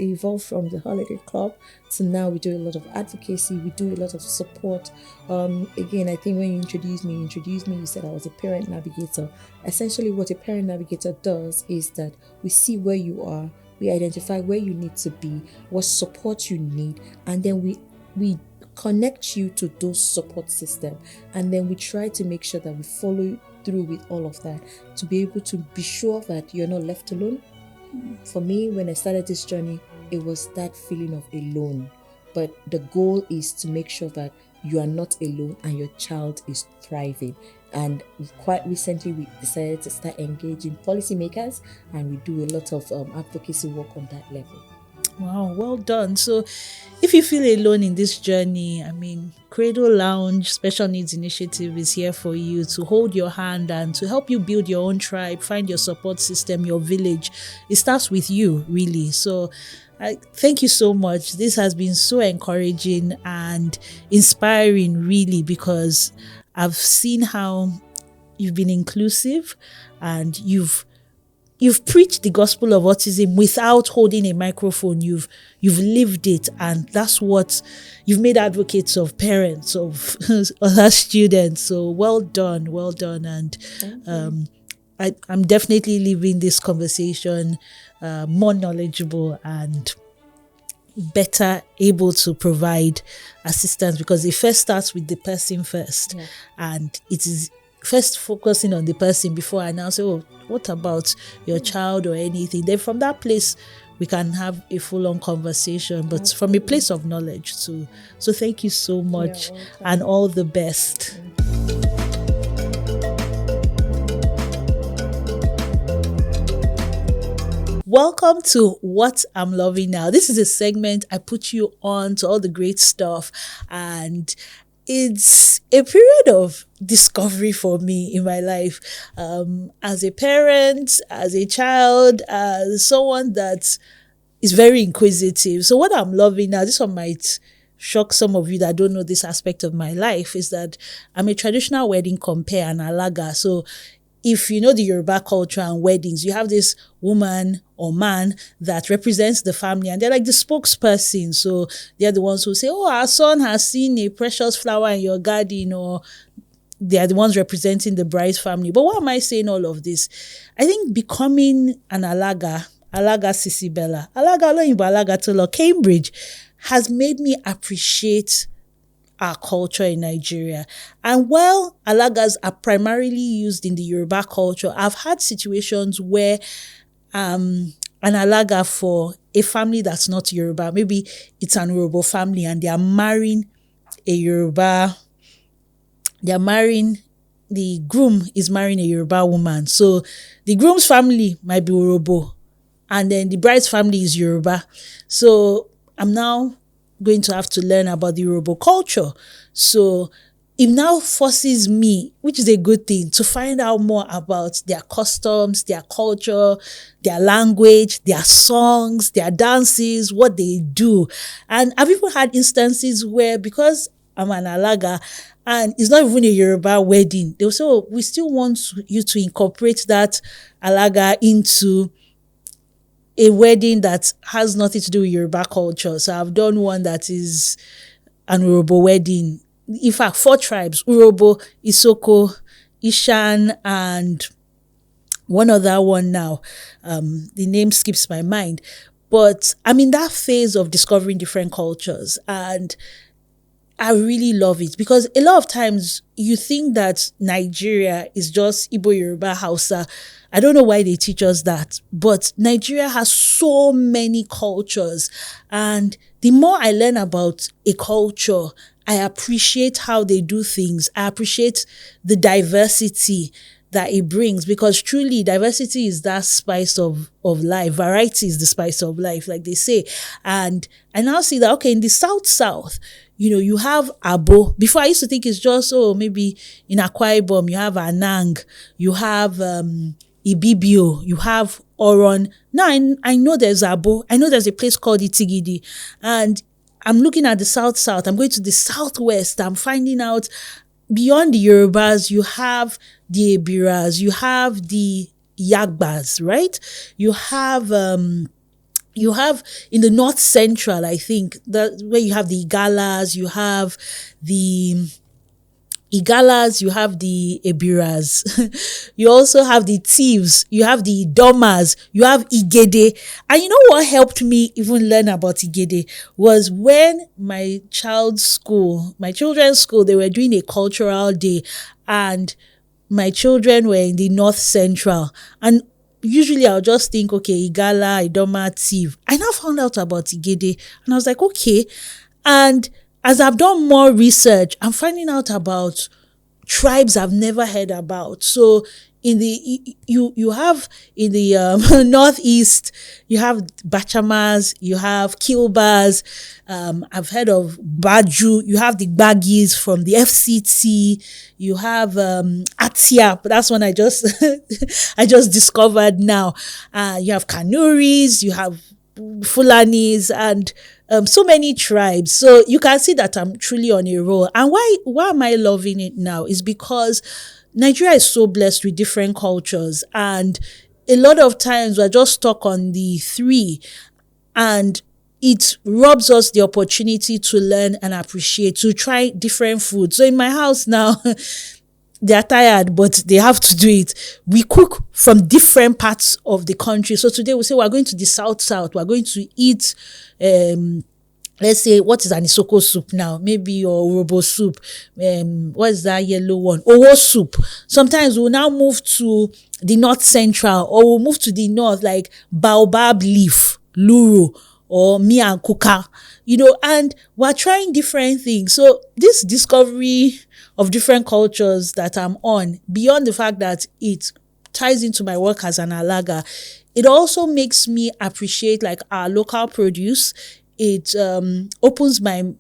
evolved from the holiday club. So now we do a lot of advocacy. We do a lot of support. Again, I think when you introduced me, you said I was a parent navigator. Essentially, what a parent navigator does is that we see where you are, we identify where you need to be, what support you need, and then we connect you to those support systems. And then we try to make sure that we follow through with all of that to be able to be sure that you're not left alone. For me, when I started this journey, it was that feeling of alone. But the goal is to make sure that you are not alone and your child is thriving. And quite recently, we decided to start engaging policymakers, and we do a lot of advocacy work on that level. Wow, well done. So if you feel alone in this journey, Cradle Lounge Special Needs Initiative is here for you to hold your hand and to help you build your own tribe, find your support system, your village. It starts with you, really. So I thank you so much. This has been so encouraging and inspiring, really, because I've seen how you've been inclusive and you've preached the gospel of autism without holding a microphone. You've lived it, and that's what you've made advocates of parents, of other students. So well done. And I'm definitely leaving this conversation more knowledgeable and better able to provide assistance, because it first starts with the person first. Yeah. And it is first focusing on the person before I now say, what about your child or anything? Then from that place, we can have a full-on conversation, but from a place of knowledge too. So thank you so much, and all the best. Welcome to What I'm Loving Now. This is a segment I put you on to all the great stuff, and it's a period of discovery for me in my life, as a parent, as a child, as someone that is very inquisitive. So what I'm loving now, this one might shock some of you that don't know this aspect of my life, is that I'm a traditional wedding compere and alaga. So if you know the Yoruba culture and weddings, you have this woman or man that represents the family, and they're like the spokesperson. So they're the ones who say, our son has seen a precious flower in your garden, or they are the ones representing the bride's family. But why am I saying all of this? I think becoming an alaga Isabella, alaga Oloyinbo, alaga Tolo, Cambridge, has made me appreciate our culture in Nigeria. And while alagas are primarily used in the Yoruba culture, I've had situations where an alaga for a family that's not Yoruba, maybe it's an Yoruba family and the groom is marrying a Yoruba woman. So the groom's family might be Yoruba, and then the bride's family is Yoruba. So I'm now going to have to learn about the Yoruba culture. So it now forces me, which is a good thing, to find out more about their customs, their culture, their language, their songs, their dances, what they do. And I've even had instances where, because I'm an alaga and it's not even a Yoruba wedding, they'll say, we still want you to incorporate that alaga into a wedding that has nothing to do with Yoruba culture. So I've done one that is an Yoruba wedding. In fact, 4 tribes: Urobo, Isoko, Ishan, and one other one now. The name skips my mind. But I'm in that phase of discovering different cultures, and I really love it, because a lot of times you think that Nigeria is just Igbo, Yoruba, Hausa. I don't know why they teach us that, but Nigeria has so many cultures. And the more I learn about a culture, I appreciate how they do things. I appreciate the diversity that it brings, because truly diversity is that spice of life. Variety is the spice of life, like they say. And I now see that, okay, in the South, you have Abo. Before I used to think it's just, maybe in Akwa Ibom, you have Anang, you have Ibibio, you have Oron. Now I know there's Abo. I know there's a place called Itigidi. And I'm looking at the south, I'm going to the southwest, I'm finding out beyond the Yorubas, you have the Ebiras, you have the Yagbas, right? You have in the north central, I think, that where you have the Igalas, you have the Ebiras. You also have the Thieves, you have the Domas, you have Igede. And you know what helped me even learn about Igede was when my children's school, they were doing a cultural day, and my children were in the north central. And usually I'll just think, okay, Igala, Idoma, Thief. I now found out about Igede, and I was like, okay. And as I've done more research, I'm finding out about tribes I've never heard about. So in the you have in the northeast, you have Bachamas, you have Kilbas, I've heard of Baju, you have the Baggies from the FCT, you have Atia, but that's one I just I just discovered now. You have Kanuris, you have Fulanis, and so many tribes. So you can see that I'm truly on a roll. And why am I loving it now? Is because Nigeria is so blessed with different cultures, and a lot of times we're just stuck on the three, and it robs us the opportunity to learn and appreciate, to try different food. So in my house now, they're tired, but they have to do it. We cook from different parts of the country. So today we say we're going to the south. We're going to eat, let's say, what is an isoko soup now? Maybe your Urobo soup. What is that yellow one? Owo soup. Sometimes we'll now move to the north central, or we'll move to the north, like baobab leaf, luro, or miyan kuka, and we're trying different things. So this discovery of different cultures that I'm on, beyond the fact that it ties into my work as an alaga, it also makes me appreciate like our local produce. It opens my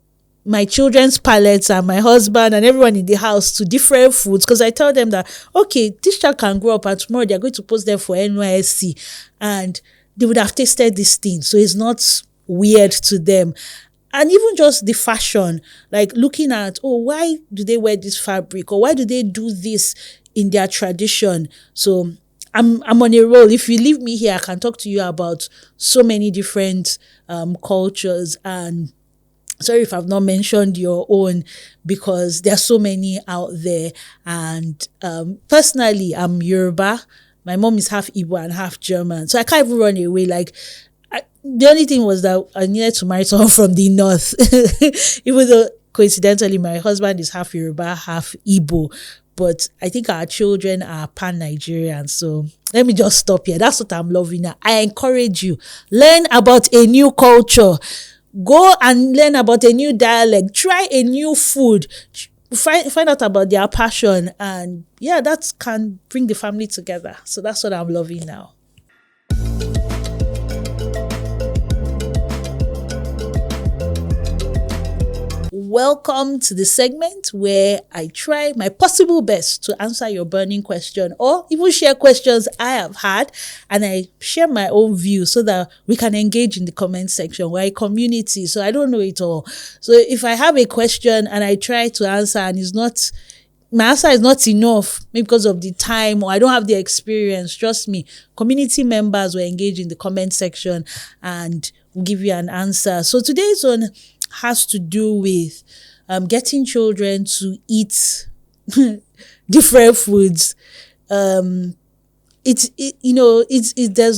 children's palates and my husband and everyone in the house to different foods, because I tell them that, okay, this child can grow up and tomorrow they're going to post them for NYSC and they would have tasted this thing. So it's not weird to them. And even just the fashion, like looking at, why do they wear this fabric, or why do they do this in their tradition? So I'm on a roll. If you leave me here, I can talk to you about so many different cultures. And sorry if I've not mentioned your own, because there are so many out there. And personally, I'm Yoruba. My mom is half Igbo and half German. So I can't even run away. Like, the only thing was that I needed to marry someone from the north. Even though coincidentally my husband is half Yoruba, half Igbo. But I think our children are pan-Nigerian. So let me just stop here. That's what I'm loving now. I encourage you. Learn about a new culture. Go and learn about a new dialect. Try a new food. Find out about their passion. And yeah, that can bring the family together. So that's what I'm loving now. Welcome to the segment where I try my possible best to answer your burning question, or even share questions I have had, and I share my own view so that we can engage in the comment section. We're a community, so I don't know it all. So if I have a question and I try to answer and my answer is not enough, maybe because of the time or I don't have the experience, trust me, community members will engage in the comment section and will give you an answer. So today's one has to do with getting children to eat different foods. There's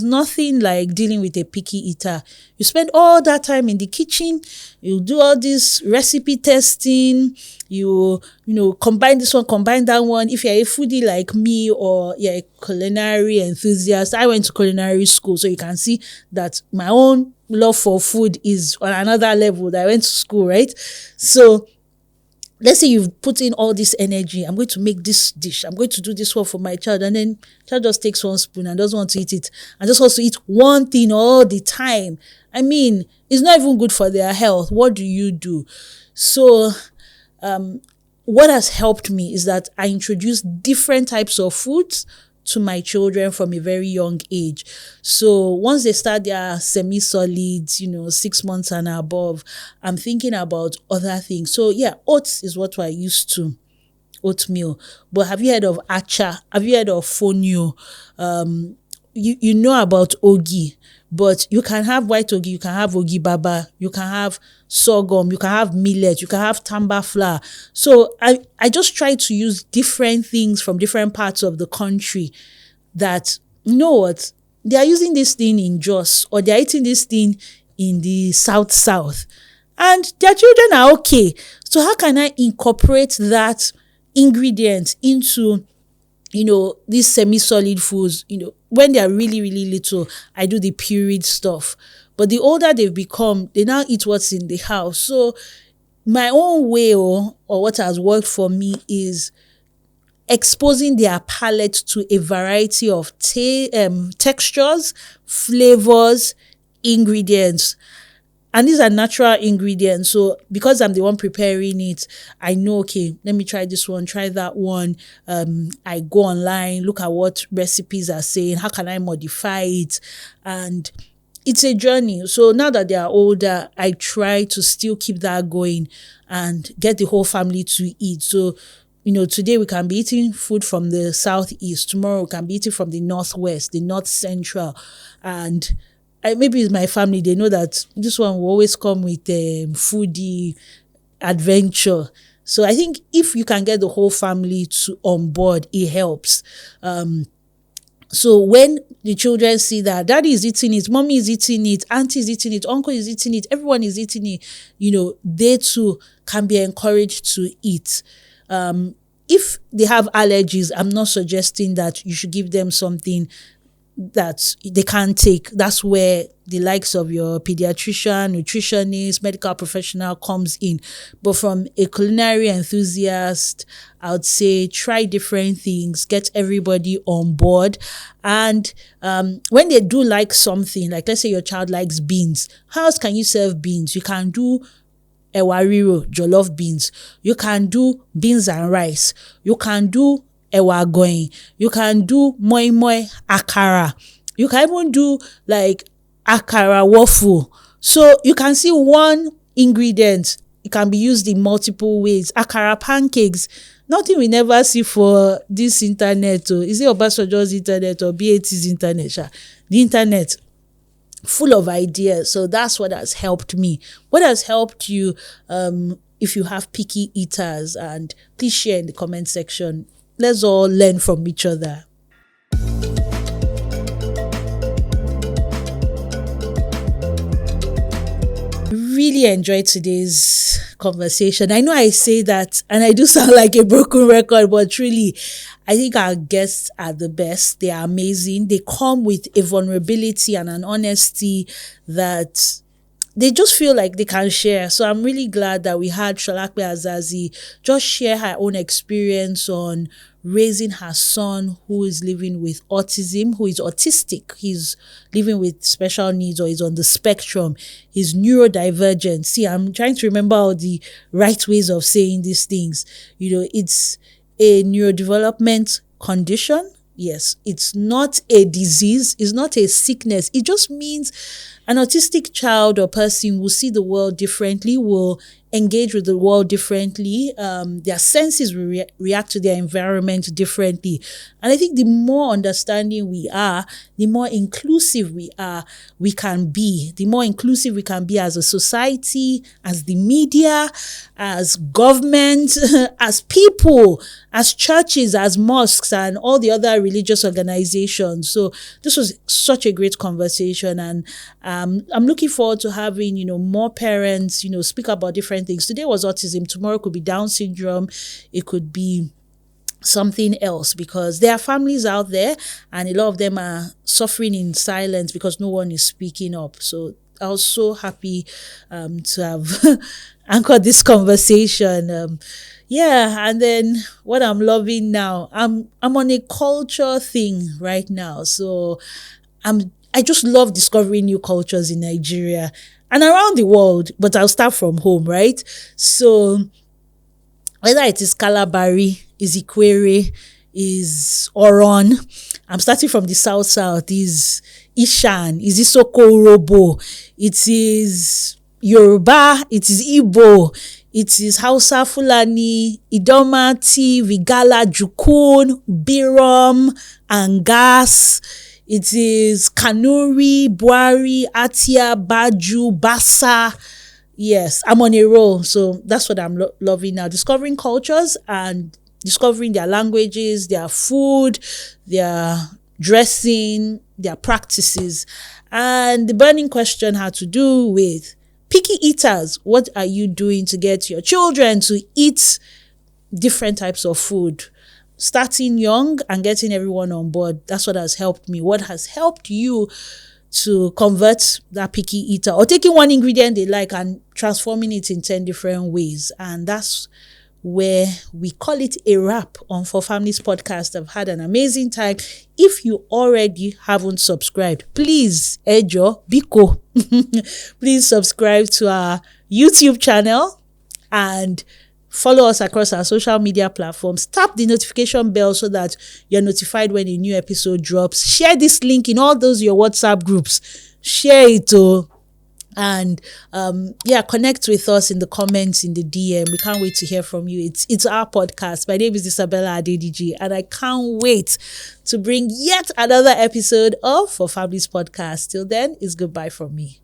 nothing like dealing with a picky eater. You spend all that time in the kitchen, you do all this recipe testing, you combine this one, combine that one. If you're a foodie like me, or you're a culinary enthusiast, I went to culinary school, so you can see that my own love for food is on another level that I went to school, right? So let's say you've put in all this energy. I'm going to make this dish. I'm going to do this one for my child. And then child just takes one spoon and doesn't want to eat it and just wants to eat one thing all the time. I mean, it's not even good for their health. What do you do? So what has helped me is that I introduce different types of foods to my children from a very young age. So once they start their semi-solids, 6 months and above, I'm thinking about other things. So yeah, oats is what we're used to, oatmeal. But have you heard of acha? Have you heard of fonio? You know about ogi, but you can have white ogi, you can have ogi baba, you can have sorghum, you can have millet, you can have tamba flour. So I just try to use different things from different parts of the country that, you know what, they are using this thing in Jos, or they are eating this thing in the south, and their children are okay. So how can I incorporate that ingredient into these semi-solid foods? When they are really, really little, I do the pureed stuff. But the older they've become, they now eat what's in the house. So my own way or what has worked for me is exposing their palate to a variety of textures, flavors, ingredients. And these are natural ingredients. So because I'm the one preparing it, I know, okay, let me try this one, try that one. I go online, look at what recipes are saying. How can I modify it? And it's a journey. So now that they are older, I try to still keep that going and get the whole family to eat. So, today we can be eating food from the southeast. Tomorrow we can be eating from the northwest, the north central. And maybe it's my family, they know that this one will always come with foodie adventure. So I think if you can get the whole family on board, it helps. So when the children see that daddy is eating it, mommy is eating it, auntie is eating it, uncle is eating it, everyone is eating it, they too can be encouraged to eat. If they have allergies, I'm not suggesting that you should give them something that they can't take. That's where the likes of your pediatrician, nutritionist, medical professional comes in. But from a culinary enthusiast, I would say try different things, get everybody on board. And when they do like something, like let's say your child likes beans, how else can you serve beans? You can do ewariro, jollof beans. You can do beans and rice. You can do ewa going. You can do moi moi akara. You can even do like akara waffle. So you can see one ingredient, it can be used in multiple ways. Akara pancakes, nothing we never see for this internet. Or is it Obasanjo's internet or BAT's internet? The internet full of ideas. So that's what has helped me. What has helped you, if you have picky eaters, and please share in the comment section. Let's all learn from each other. Really enjoyed today's conversation. I know I say that and I do sound like a broken record, but truly, I think our guests are the best. They are amazing. They come with a vulnerability and an honesty that they just feel like they can share. So I'm really glad that we had Solape Azazi just share her own experience on raising her son who is living with autism, who is autistic. He's living with special needs, or he's on the spectrum. He's neurodivergent. See, I'm trying to remember all the right ways of saying these things. It's a neurodevelopment condition. Yes, it's not a disease. It's not a sickness. It just means an autistic child or person will see the world differently, will engage with the world differently. Their senses will react to their environment differently. And I think the more understanding we are, the more inclusive we can be. The more inclusive we can be as a society, as the media, as government, as people, as churches, as mosques, and all the other religious organizations. So this was such a great conversation, and I'm looking forward to having, more parents, speak about different things. Today was autism. Tomorrow could be Down syndrome. It could be something else, because there are families out there and a lot of them are suffering in silence because no one is speaking up. So I was so happy to have anchored this conversation. And then what I'm loving now, I'm on a culture thing right now. So I just love discovering new cultures in Nigeria and around the world, but I'll start from home, right? So whether it is Kalabari, is Ikwere, is Oron, I'm starting from the south, is Ishan, is Isoko Urobo, it is Yoruba, it is Igbo, it is Hausa, Fulani, Idomati, Vigala, Jukun, Birom, Angas, it is Kanuri, Buari, Atia, Baju, Basa. Yes, I'm on a roll. So that's what I'm loving now. Discovering cultures and discovering their languages, their food, their dressing, their practices. And the burning question had to do with picky eaters. What are you doing to get your children to eat different types of food? Starting young and getting everyone on board. That's what has helped me. What has helped you to convert that picky eater, or taking one ingredient they like and transforming it in 10 different ways? And that's where we call it a wrap on ForFamilies Podcast. I've had an amazing time. If you already haven't subscribed, please, Ejo, Biko, please subscribe to our YouTube channel and follow us across our social media platforms. Tap the notification bell so that you're notified when a new episode drops. Share this link in all those your WhatsApp groups. Share it and connect with us in the comments, in the DM. We can't wait to hear from you. It's our podcast. My name is Isabella Azazi, and I can't wait to bring yet another episode of ForFamilies Podcast. Till then, it's goodbye from me.